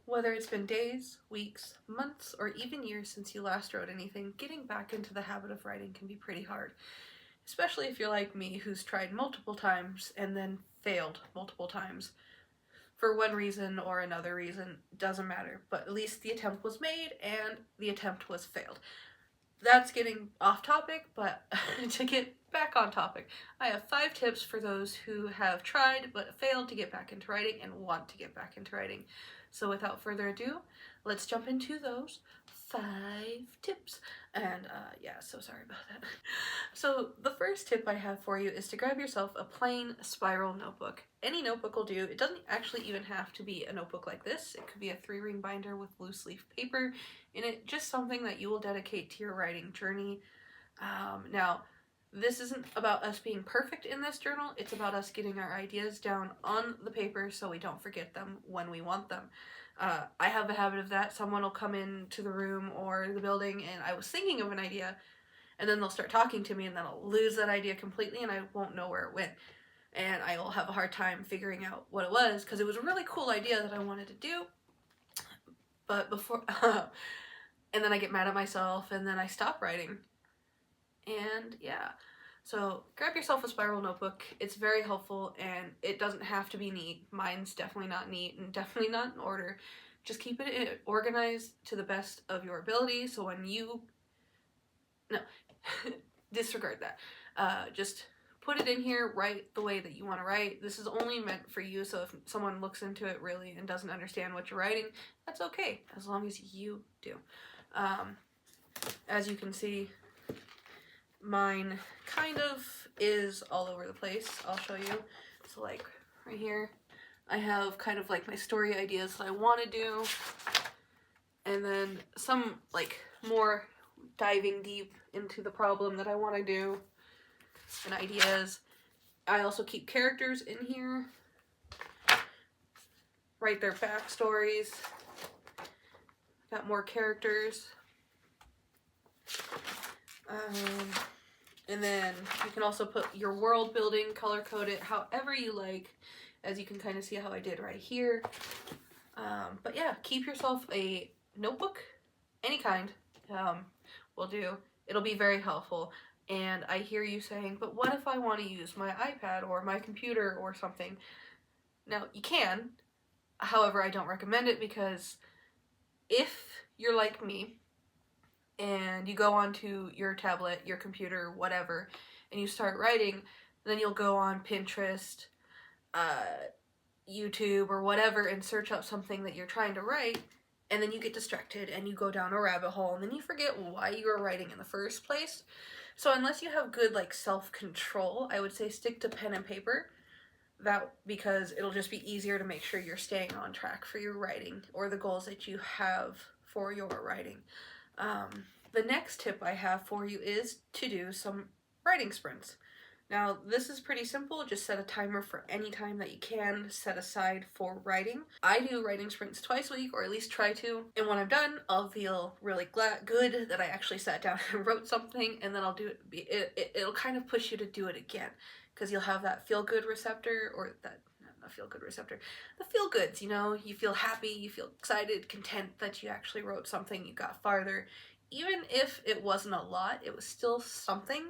Whether it's been days, weeks, months, or even years since you last wrote anything, getting back into the habit of writing can be pretty hard, especially if you're like me who's tried multiple times and then failed multiple times. For one reason or another reason, doesn't matter, but at least the attempt was made and the attempt was failed. That's getting off topic, but to get back on topic, I have 5 tips for those who have tried but failed to get back into writing and want to get back into writing. So without further ado, let's jump into those 5 tips. And yeah, so sorry about that. So the first tip I have for you is to grab yourself a plain spiral notebook. Any notebook will do. It doesn't actually even have to be a notebook like this. It could be a 3-ring binder with loose leaf paper in it, just something that you will dedicate to your writing journey. Now, this isn't about us being perfect in this journal, it's about us getting our ideas down on the paper so we don't forget them when we want them. I have a habit of that. Someone will come into the room or the building and I was thinking of an idea, and then they'll start talking to me and then I'll lose that idea completely and I won't know where it went. And I will have a hard time figuring out what it was because it was a really cool idea that I wanted to do. But before, and then I get mad at myself and then I stop writing. And yeah, so grab yourself a spiral notebook. It's very helpful and it doesn't have to be neat. Mine's definitely not neat and definitely not in order. Just keep it organized to the best of your ability so when you, no, disregard that. Just put it in here, write the way that you want to write. This is only meant for you, so if someone looks into it really and doesn't understand what you're writing, that's okay, as long as you do. As you can see, mine kind of is all over the place. I'll show you. So like right here, I have kind of like my story ideas that I want to do, and then some like more diving deep into the problem that I want to do and ideas. I also keep characters in here, write their backstories. Got more characters. And then you can also put your world building, color code it however you like, as you can kind of see how I did right here. But yeah, keep yourself a notebook, any kind, will do. It'll be very helpful. And I hear you saying, but what if I want to use my iPad or my computer or something? Now, you can. However, I don't recommend it because if you're like me and you go onto your tablet, your computer, whatever, and you start writing, then you'll go on Pinterest, YouTube, or whatever and search up something that you're trying to write, and then you get distracted and you go down a rabbit hole and then you forget why you were writing in the first place. So unless you have good like self-control, I would say stick to pen and paper. That because it'll just be easier to make sure you're staying on track for your writing or the goals that you have for your writing. The next tip I have for you is to do some writing sprints. Now, this is pretty simple. Just set a timer for any time that you can set aside for writing. I do writing sprints twice a week, or at least try to. And when I'm done, I'll feel really good that I actually sat down and wrote something, and then I'll do it. It'll kind of push you to do it again, because you'll have that feel-good receptor, or that, not feel-good receptor, the feel-goods, you know? You feel happy, you feel excited, content that you actually wrote something, you got farther. Even if it wasn't a lot, it was still something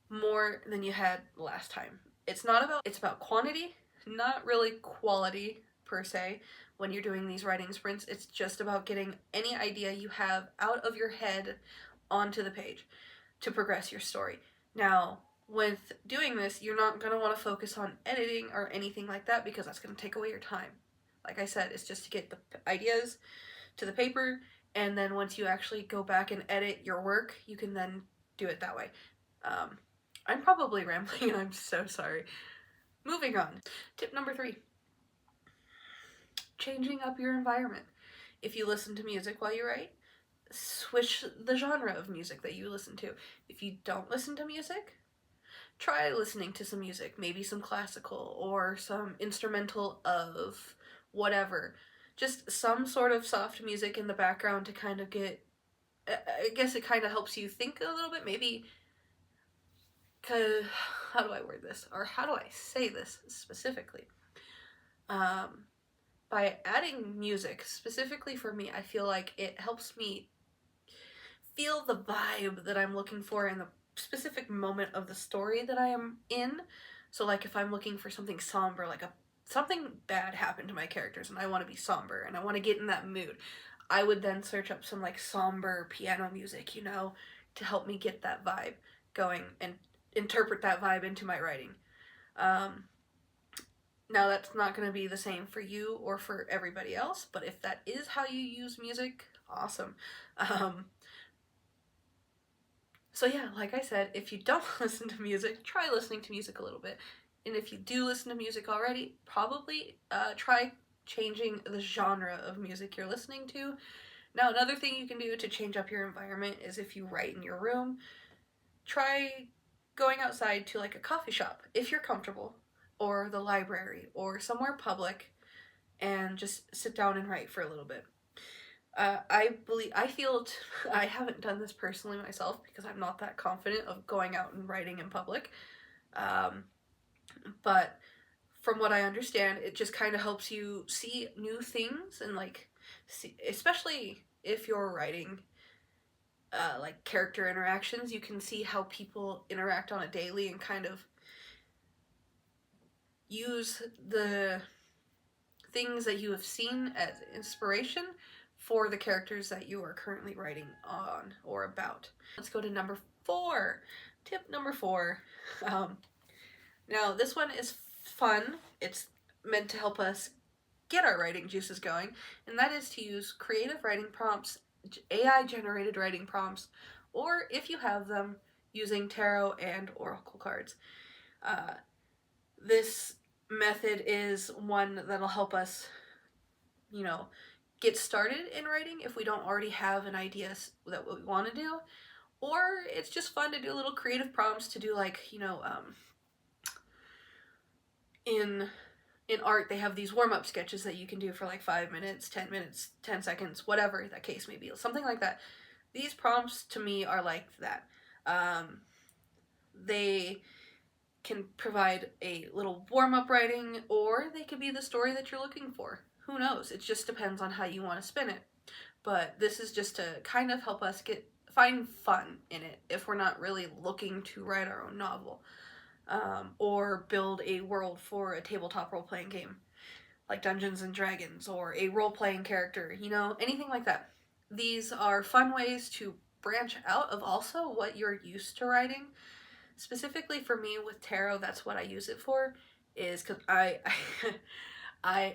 more than you had last time. It's about quantity, not really quality per se. When you're doing these writing sprints, it's just about getting any idea you have out of your head onto the page to progress your story. Now, with doing this, you're not going to want to focus on editing or anything like that because that's going to take away your time. Like I said, it's just to get the ideas to the paper, and then once you actually go back and edit your work, you can then do it that way. I'm probably rambling and I'm so sorry. Moving on. Tip number 3. Changing up your environment. If you listen to music while you write, switch the genre of music that you listen to. If you don't listen to music, try listening to some music, maybe some classical or some instrumental of whatever. Just some sort of soft music in the background to kind of get, I guess it kind of helps you think a little bit, maybe. Cause how do I word this? Or how do I say this specifically? by adding music, specifically for me, I feel like it helps me feel the vibe that I'm looking for in the specific moment of the story that I am in. So like if I'm looking for something somber, like something bad happened to my characters and I want to be somber and I want to get in that mood, I would then search up some like somber piano music, you know, to help me get that vibe going and interpret that vibe into my writing. Um, Now that's not going to be the same for you or for everybody else, but if that is how you use music, awesome. Um, so yeah, like I said, if you don't listen to music, try listening to music a little bit. And if you do listen to music already, probably try changing the genre of music you're listening to. Now, another thing you can do to change up your environment is if you write in your room, try going outside to like a coffee shop if you're comfortable, or the library, or somewhere public, and just sit down and write for a little bit. I haven't done this personally myself because I'm not that confident of going out and writing in public. Um, but from what I understand, it just kind of helps you see new things and like see, especially if you're writing like character interactions, you can see how people interact on a daily and kind of use the things that you have seen as inspiration for the characters that you are currently writing on or about. Let's go to number 4. Tip number 4. Now, this one is fun. It's meant to help us get our writing juices going, and that is to use creative writing prompts, AI generated writing prompts, or if you have them, using tarot and oracle cards. This method is one that'll help us, you know, get started in writing if we don't already have an idea that we want to do, or it's just fun to do little creative prompts to do, like, you know, in art they have these warm-up sketches that you can do for like 5 minutes, 10 minutes, 10 seconds, whatever that case may be, something like that. These prompts to me are like that. They can provide a little warm-up writing, or they could be the story that you're looking for. Who knows? It just depends on how you want to spin it. But this is just to kind of help us find fun in it if we're not really looking to write our own novel, or build a world for a tabletop role-playing game like Dungeons and Dragons, or a role-playing character, you know, anything like that. These are fun ways to branch out of also what you're used to writing. Specifically for me with tarot, that's what I use it for, is because I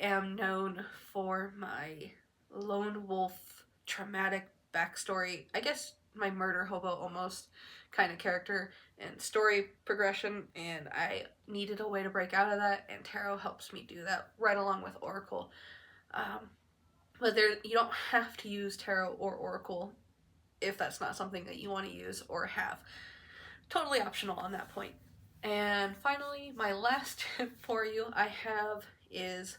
am known for my lone wolf traumatic backstory, I guess my murder hobo almost kind of character and story progression, and I needed a way to break out of that, and tarot helps me do that right along with oracle. But you don't have to use tarot or oracle if that's not something that you want to use or have. Totally optional on that point. And finally, my last tip for you I have is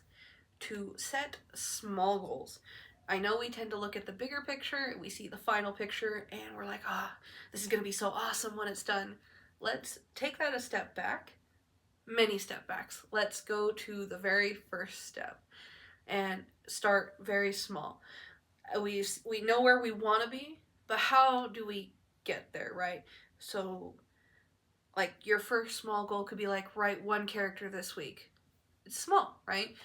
to set small goals. I know we tend to look at the bigger picture, we see the final picture, and we're like, this is going to be so awesome when it's done. Let's take that a step back, many step backs. Let's go to the very first step and start very small. We know where we want to be, but how do we get there, right? So, like, your first small goal could be like, write 1 character this week. It's small, right?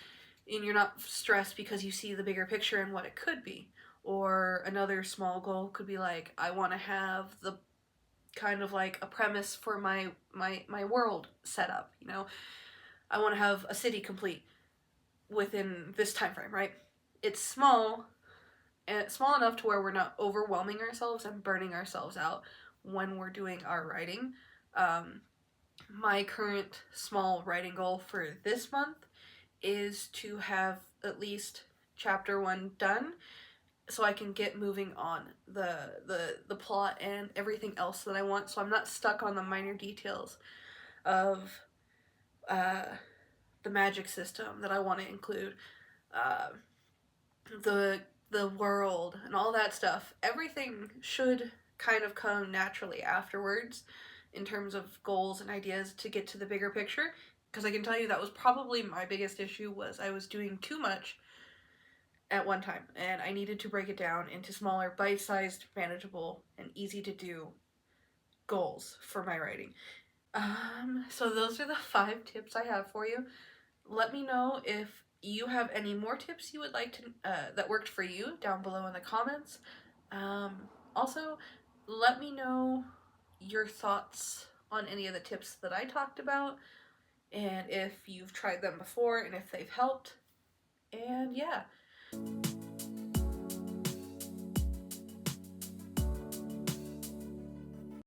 And you're not stressed because you see the bigger picture and what it could be. Or another small goal could be like, I want to have the kind of like a premise for my world set up, you know? I want to have a city complete within this time frame, right? It's small, and it's small enough to where we're not overwhelming ourselves and burning ourselves out when we're doing our writing. My current small writing goal for this month is to have at least chapter 1 done so I can get moving on the plot and everything else that I want, so I'm not stuck on the minor details of the magic system that I want to include, the world and all that stuff. Everything should kind of come naturally afterwards in terms of goals and ideas to get to the bigger picture, because I can tell you that was probably my biggest issue, was I was doing too much at one time, and I needed to break it down into smaller, bite-sized, manageable, and easy to do goals for my writing. So those are the 5 tips I have for you. Let me know if you have any more tips you would like to that worked for you down below in the comments. Also, let me know your thoughts on any of the tips that I talked about, and if you've tried them before and if they've helped. And yeah.